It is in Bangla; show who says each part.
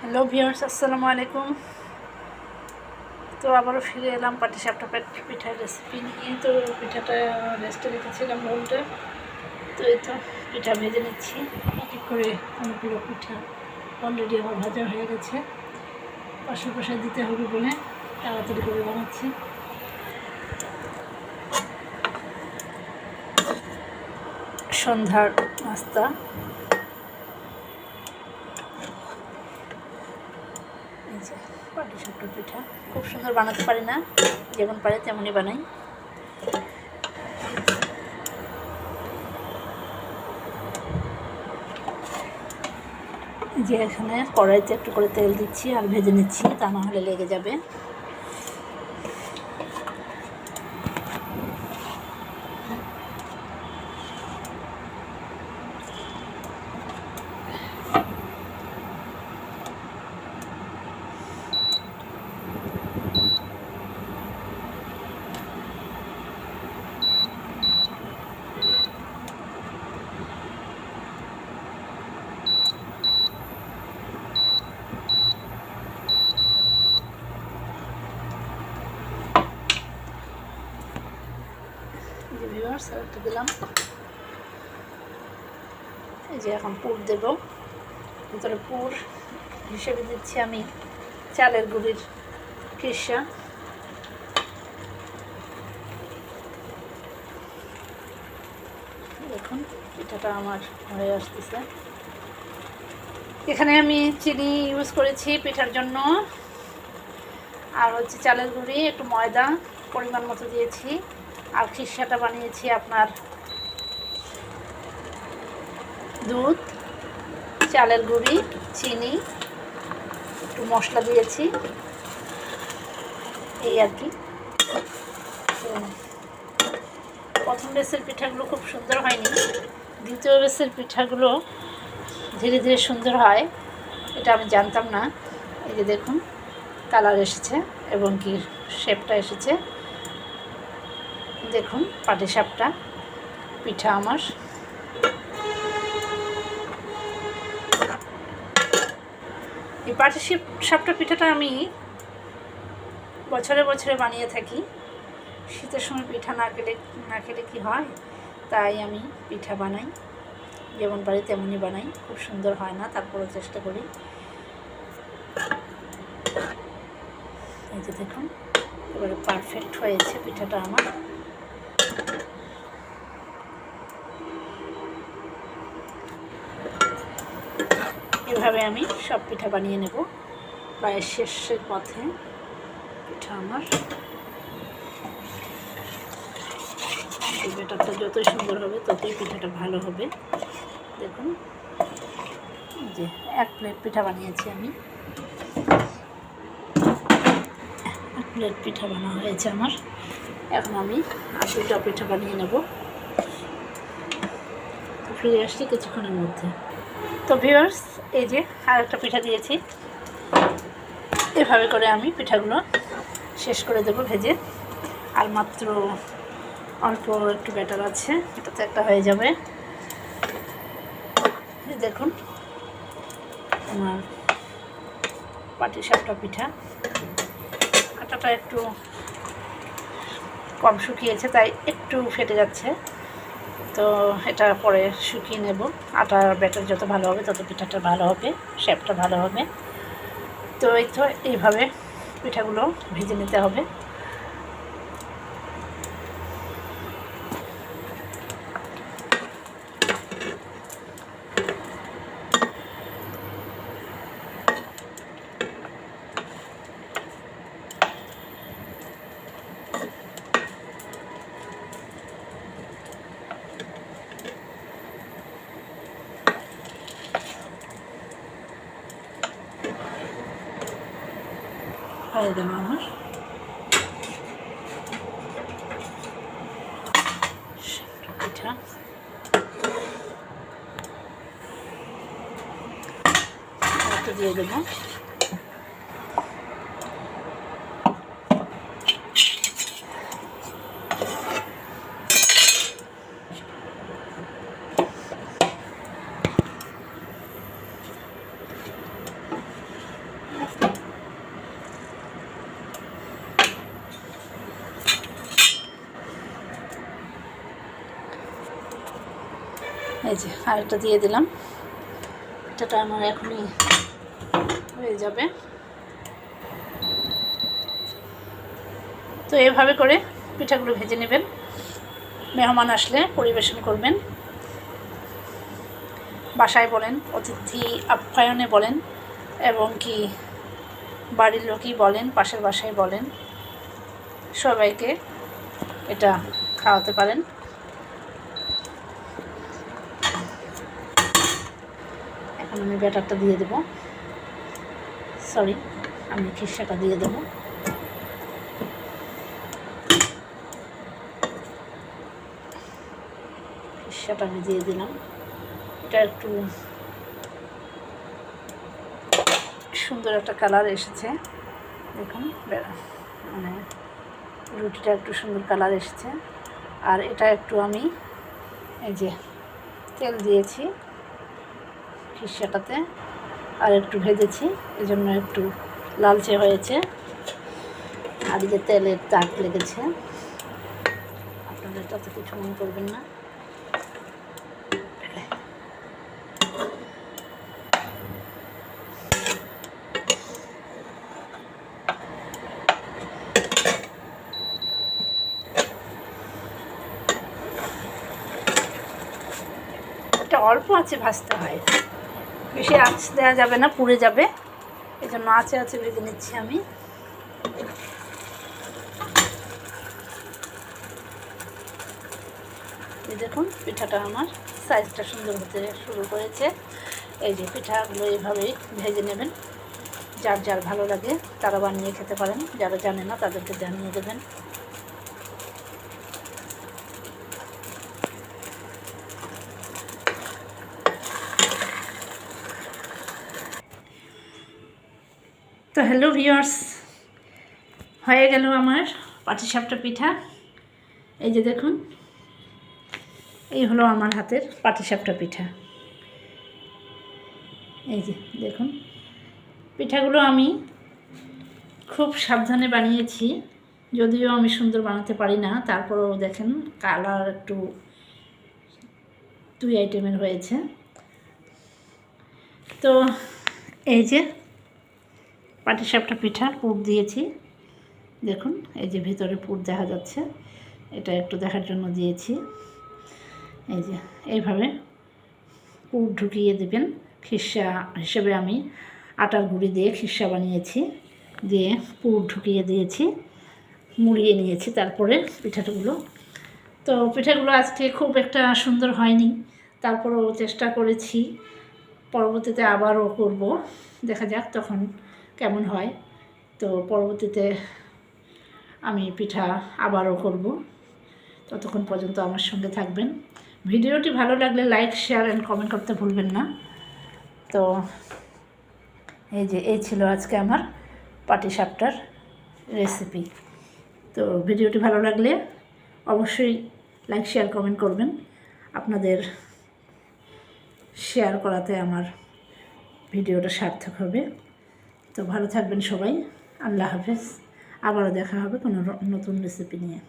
Speaker 1: হ্যালো ভিউয়ার্স, আসসালামু আলাইকুম। তো আবারও ফিরে এলাম পাটিসাপটা পিঠার রেসিপি নিয়ে। তো পিঠাটা রেস্টে রেখেছিলাম রোলটা। তো এই তো পিঠা ভেজে নিচ্ছি এক এক করে। অনেকগুলো পিঠা অলরেডি আমার ভাজা হয়ে গেছে। পাশে দিতে হবে বলে তাড়াতাড়ি করে বানাচ্ছি। সন্ধ্যার নাস্তা। এই যে পাটিসাপটা পিঠা খুব সুন্দর বানাতে পারি না, যেমন পারে তেমনই বানাই। যে এখানে কড়াইতে একটু করে তেল দিচ্ছি আর ভেজে নিচ্ছি, তা না হলে লেগে যাবে। ভিউয়ার্স একটু দিলাম। এই যে এখন পুর দেব। ভিতরে পুর হিসেবে দিচ্ছি আমি চালের গুঁড়ির কিসা। দেখুন পিঠাটা আমার হয়ে আসতেছে। এখানে আমি চিনি ইউজ করেছি পিঠার জন্য, আর হচ্ছে চালের গুঁড়ি, একটু ময়দা পরিমাণ মতো দিয়েছি, আর খিসাটা বানিয়েছি আপনার দুধ, চালের গুঁড়ি, চিনি, একটু মশলা দিয়েছি, এই আর কি। প্রথম বেসের পিঠাগুলো খুব সুন্দর হয়নি, দ্বিতীয় বেসের পিঠাগুলো ধীরে ধীরে সুন্দর হয়, এটা আমি জানতাম না। এই যে দেখুন কালার এসেছে এবং কি শেপটা এসেছে। দেখুন পাটিসাপটা পিঠা আমার। এই পাটিসাপটা পিঠাটা আমি বছরে বছরে বানিয়ে থাকি। শীতের সময় পিঠা না খেলে কি হয়, তাই আমি পিঠা বানাই, যেমন পারি তেমনই বানাই। খুব সুন্দর হয় না, তারপরেও চেষ্টা করি। এই যে দেখুন এবারে পারফেক্ট হয়েছে পিঠাটা আমার। এভাবে আমি সব পিঠা বানিয়ে নেব। প্রায় শেষের পথে পিঠা আমার। এই ব্যাটারটা যতই সুন্দর হবে ততই পিঠাটা ভালো হবে। দেখুন যে এক প্লেট পিঠা বানিয়েছি আমি। এক প্লেট পিঠা বানানো হয়েছে আমার। এখন আমি আর দুটো পিঠা বানিয়ে নেব। তো ফিরে আসছি কিছুক্ষণের মধ্যে। তো ভিউয়ার্স, এই যে আর একটা পিঠা দিয়েছি। এভাবে করে আমি পিঠাগুলো শেষ করে দেবো ভেজে। আর মাত্র অল্প একটু ব্যাটার আছে, এটাতে একটা হয়ে যাবে। দেখুন আমার পাটিসাপটা পিঠা। আটাটা একটু কম শুকিয়েছে, তাই একটু ফেটে যাচ্ছে। তো এটা পরে শুকিয়ে নেব। আটার ব্যাটার যত ভালো হবে তত পিঠাটা ভালো হবে, শেপটা ভালো হবে। তো এই তো এইভাবে পিঠাগুলো ভেজে নিতে হবে। হয়ে গেল আমার পিঠা। একটু দিয়ে দেবো। এই যে আরেকটা দিয়ে দিলাম। পিঠাটা আমার এখনই হয়ে যাবে। তো এভাবে করে পিঠাগুলো ভেজে নেবেন, মেহমান আসলে পরিবেশন করবেন। বাসায় বলেন, অতিথি আপ্যায়নে বলেন, এবং কি বাড়ির লোকই বলেন, পাশের বাসায় বলেন, সবাইকে এটা খাওয়াতে পারেন। এখন আমি ব্যাটারটা দিয়ে দেব, সরি আমি খিসাটা দিয়ে দেব। খিসাটা আমি দিয়ে দিলাম। এটা একটু সুন্দর একটা কালার এসেছে, দেখুন মানে রুটিটা একটু সুন্দর কালার এসেছে। আর এটা একটু আমি এই যে তেল দিয়েছি খিসাটাতে, আর একটু ভেজেছি, এই জন্য একটু লালচে হয়েছে। আর এই যে তেলের দাগ লেগেছে, আপনারা এটাতে কিছু মনে করবেন না। এটা অল্প আঁচে ভাজতে হয়, বেশি আঁচ দেওয়া যাবে না, পুড়ে যাবে। এই জন্য আঁচে আঁচে ভেজে নিচ্ছি আমি। এই দেখুন পিঠাটা আমার সাইজটা সুন্দর হতে শুরু করেছে। এই যে পিঠাগুলো এইভাবেই ভেজে নেবেন, যার যার ভালো লাগে তারা বানিয়ে খেতে পারেন, যারা জানে না তাদেরকে জানিয়ে দেবেন। তো হ্যালো ভিউয়ার্স, হয়ে গেল আমার পাটিসাপটা পিঠা। এই যে দেখুন, এই হলো আমার হাতের পাটিসাপটা পিঠা। এই যে দেখুন, পিঠাগুলো আমি খুব সাবধানে বানিয়েছি, যদিও আমি সুন্দর বানাতে পারি না, তারপরেও দেখেন কালার একটু 2 আইটেমের হয়েছে। তো এই যে পাটিসাপটা পিঠার পুর দিয়েছি, দেখুন এই যে ভিতরে পুর দেখা যাচ্ছে, এটা একটু দেখার জন্য দিয়েছি। এই যে এইভাবে পুর ঢুকিয়ে দেবেন। খিসা হিসেবে আমি আটার গুঁড়ি দিয়ে খিসা বানিয়েছি, দিয়ে পুর ঢুকিয়ে দিয়েছি, মুড়িয়ে নিয়েছি তারপরে পিঠাগুলো। তো পিঠাগুলো আজকে খুব একটা সুন্দর হয়নি, তারপরেও চেষ্টা করেছি, পরবর্তীতে আবারও করব, দেখা যাক তখন কেমন হয়। তো পরবর্তীতে আমি পিঠা আবারও করব, ততক্ষণ পর্যন্ত আমার সঙ্গে থাকবেন। ভিডিওটি ভালো লাগলে লাইক, শেয়ার অ্যান্ড কমেন্ট করতে ভুলবেন না। তো এই যে এই ছিল আজকে আমার পাটিসাপটার রেসিপি। তো ভিডিওটি ভালো লাগলে অবশ্যই লাইক, শেয়ার, কমেন্ট করবেন। আপনাদের শেয়ার করাতে আমার ভিডিওটা সার্থক হবে। তো ভালো থাকবেন সবাই, আল্লাহ হাফেজ। আবারও দেখা হবে কোনো নতুন রেসিপি নিয়ে।